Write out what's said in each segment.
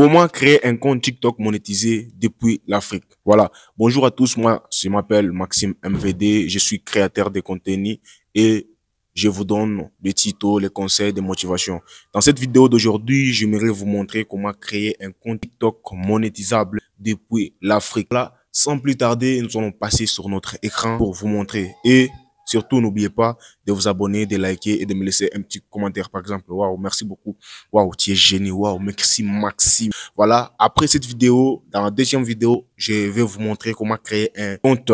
Comment créer un compte TikTok monétisé depuis l'Afrique? Voilà. Bonjour à tous. Moi, je m'appelle Maxime MVD. Je suis créateur de contenu et je vous donne des tutos, les conseils, des motivations. Dans cette vidéo d'aujourd'hui, j'aimerais vous montrer comment créer un compte TikTok monétisable depuis l'Afrique. Là, sans plus tarder, nous allons passer sur notre écran pour vous montrer. Et surtout, n'oubliez pas de vous abonner, de liker et de me laisser un petit commentaire. Par exemple, waouh, merci beaucoup. Waouh, tu es génie. Waouh, merci Maxime. Voilà, après cette vidéo, dans la deuxième vidéo, je vais vous montrer comment créer un compte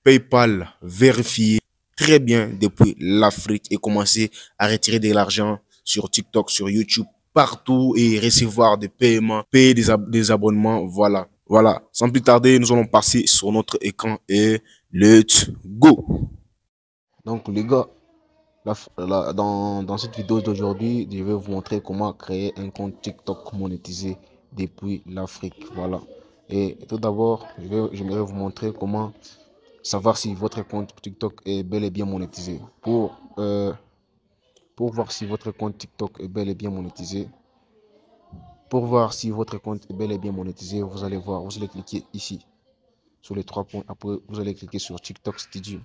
PayPal vérifié très bien depuis l'Afrique et commencer à retirer de l'argent sur TikTok, sur YouTube, partout et recevoir des paiements, payer des abonnements. Voilà, voilà. Sans plus tarder, nous allons passer sur notre écran et let's go. Donc les gars, dans cette vidéo d'aujourd'hui, je vais vous montrer comment créer un compte TikTok monétisé depuis l'Afrique. Voilà. Et tout d'abord, j'aimerais vous montrer comment savoir si votre compte TikTok est bel et bien monétisé. Pour voir si votre compte TikTok est bel et bien monétisé, vous allez voir, vous allez cliquer ici sur les trois points. Après, vous allez cliquer sur TikTok Studio.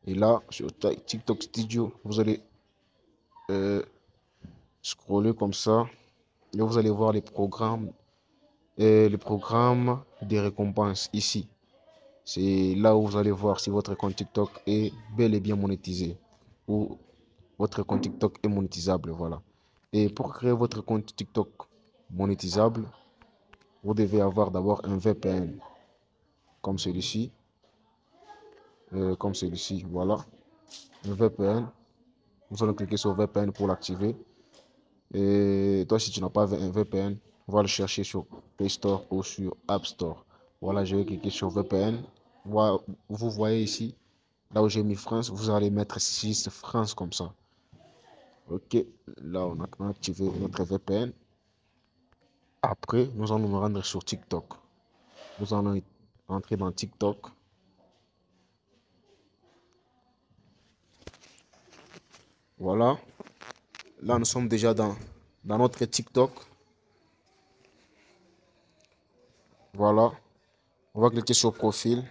Et là, sur TikTok Studio, vous allez scroller comme ça. Et vous allez voir les programmes des récompenses ici. C'est là où vous allez voir si votre compte TikTok est bel et bien monétisé ou votre compte TikTok est monétisable. Voilà. Et pour créer votre compte TikTok monétisable, vous devez avoir d'abord un VPN comme celui-ci. Voilà. Un VPN. Vous allez cliquer sur VPN pour l'activer. Et toi, si tu n'as pas un VPN, va le chercher sur Play Store ou sur App Store. Voilà, je vais cliquer sur VPN. Voilà, vous voyez ici, là où j'ai mis France, vous allez mettre juste France comme ça. Ok, là on a activé notre VPN. Après, nous allons nous rendre sur TikTok. Nous allons entrer dans TikTok. Voilà, là nous sommes déjà dans notre TikTok. Voilà, on va cliquer sur profil.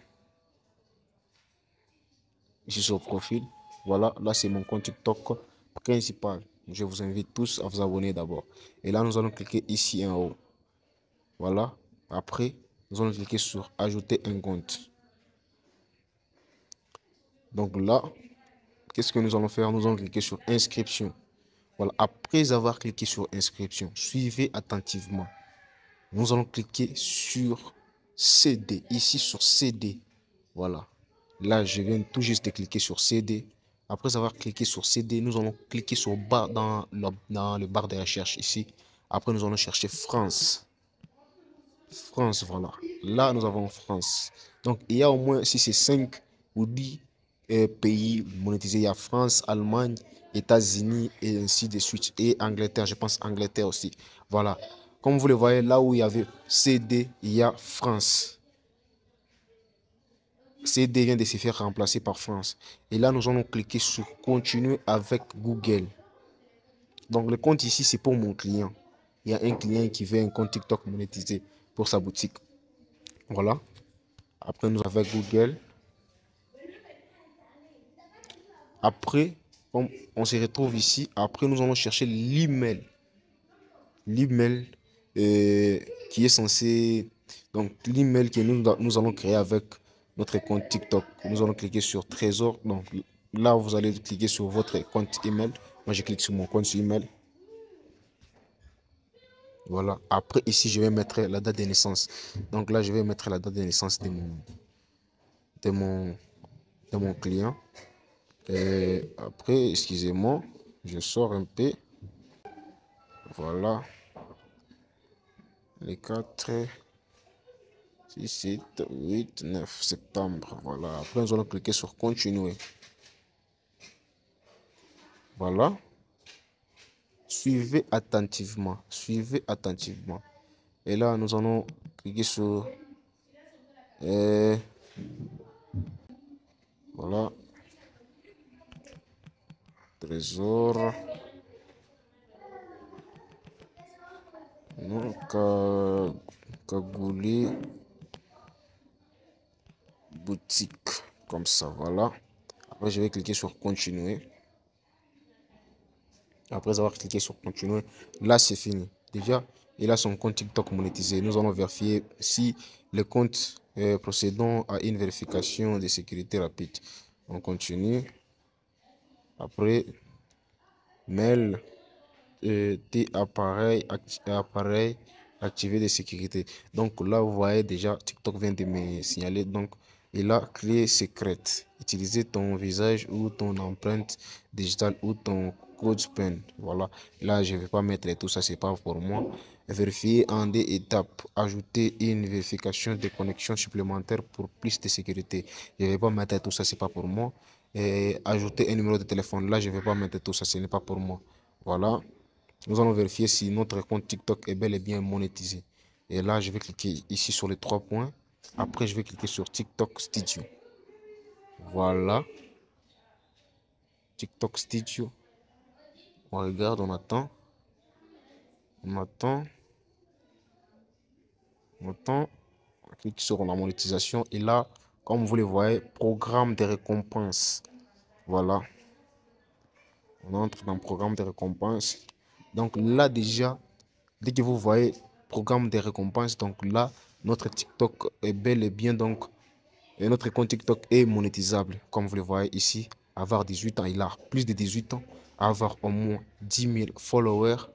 Ici sur profil. Voilà, là c'est mon compte TikTok principal. Je vous invite tous à vous abonner d'abord. Et là, nous allons cliquer ici en haut. Voilà. Après, nous allons cliquer sur ajouter un compte. Donc là, qu'est-ce que nous allons faire? Nous allons cliquer sur inscription. Voilà. Après avoir cliqué sur inscription, suivez attentivement. Nous allons cliquer sur CD. Ici sur CD. Voilà. Là, je viens tout juste de cliquer sur CD. Après avoir cliqué sur CD, nous allons cliquer sur barre dans le barre de recherche ici. Après, nous allons chercher France. France, voilà. Là, nous avons France. Donc, il y a au moins, si c'est 5 ou 10 pays monétisés, il y a France, Allemagne, États-Unis et ainsi de suite. Et Angleterre, je pense Angleterre aussi. Voilà. Comme vous le voyez, là où il y avait CD, il y a France. CD vient de se faire remplacer par France. Et là, nous allons cliquer sur continuer avec Google. Donc, le compte ici, c'est pour mon client. Il y a un client qui veut un compte TikTok monétisé pour sa boutique. Voilà. Après, nous avons Google. Après, on se retrouve ici. Après, nous allons chercher l'email. L'email qui est censé... Donc, l'email que nous allons créer avec notre compte TikTok. Nous allons cliquer sur Trésor. Donc, là, vous allez cliquer sur votre compte email. Moi, je clique sur mon compte email. Voilà. Après, ici, je vais mettre la date de naissance. Donc là, je vais mettre la date de naissance de mon client. Et après, excusez-moi, je sors un peu. Voilà. Les 4, 6, 7, 8, 9 septembre. Voilà. Après, nous allons cliquer sur continuer. Voilà. Suivez attentivement. Suivez attentivement. Et là, nous allons cliquer sur... voilà. Trésor. Non, Cagoulé boutique. Comme ça, voilà. Après, je vais cliquer sur continuer. Après avoir cliqué sur continuer, là, c'est fini. Déjà, il a son compte TikTok monétisé. Nous allons vérifier si le compte procédant à une vérification de sécurité rapide. On continue. Après, mail, appareil activé de sécurité. Donc là, vous voyez déjà, TikTok vient de me signaler. Donc, il a clé secrète. Utiliser ton visage ou ton empreinte digitale ou ton code PIN. Voilà. Là, je ne vais pas mettre tout ça, c'est pas pour moi. Vérifier en des étapes. Ajouter une vérification de connexion supplémentaire pour plus de sécurité. Je ne vais pas mettre tout ça, c'est pas pour moi. Et ajouter un numéro de téléphone. Là, je ne vais pas mettre tout ça, ce n'est pas pour moi. Voilà. Nous allons vérifier si notre compte TikTok est bel et bien monétisé. Et là, je vais cliquer ici sur les trois points. Après, je vais cliquer sur TikTok Studio. Voilà. TikTok Studio. On regarde, on attend. On attend. On attend. On clique sur la monétisation. Et là, comme vous le voyez, programme de récompenses. Voilà. On entre dans le programme de récompenses. Donc là, déjà, dès que vous voyez programme de récompenses, donc là, notre TikTok est bel et bien donc. Et notre compte TikTok est monétisable, comme vous le voyez ici. Avoir 18 ans, il a plus de 18 ans. Avoir au moins 10 000 followers.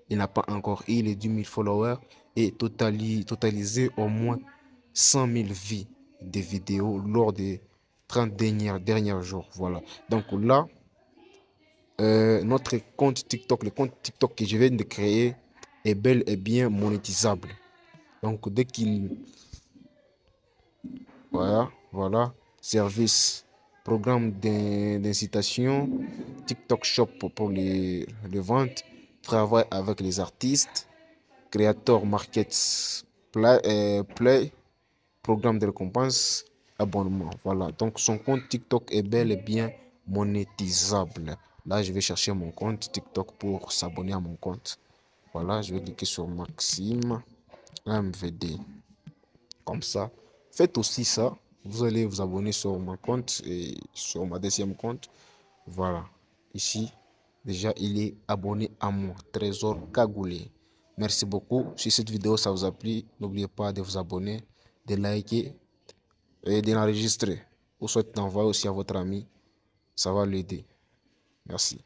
Il n'a pas encore eu les 10 000 followers. Et totaliser au moins 100 000 vues de vidéos lors des 30 derniers jours. Voilà. Donc là, notre compte TikTok, le compte TikTok que je viens de créer est bel et bien monétisable. Donc dès qu'il voilà, service, programme d'incitation, TikTok Shop pour les ventes, travail avec les artistes, Creator Markets Play, programme de récompense, abonnement. Voilà, donc son compte TikTok est bel et bien monétisable. Là, je vais chercher mon compte TikTok pour s'abonner à mon compte. Voilà, je vais cliquer sur Maxime MVD. Comme ça, faites aussi ça. Vous allez vous abonner sur mon compte et sur ma deuxième compte. Voilà. Ici, déjà, il est abonné à mon trésor cagoulé. Merci beaucoup. Si cette vidéo ça vous a plu, n'oubliez pas de vous abonner, de liker et de l'enregistrer. Ou soit d'envoyer aussi à votre ami. Ça va l'aider. Merci.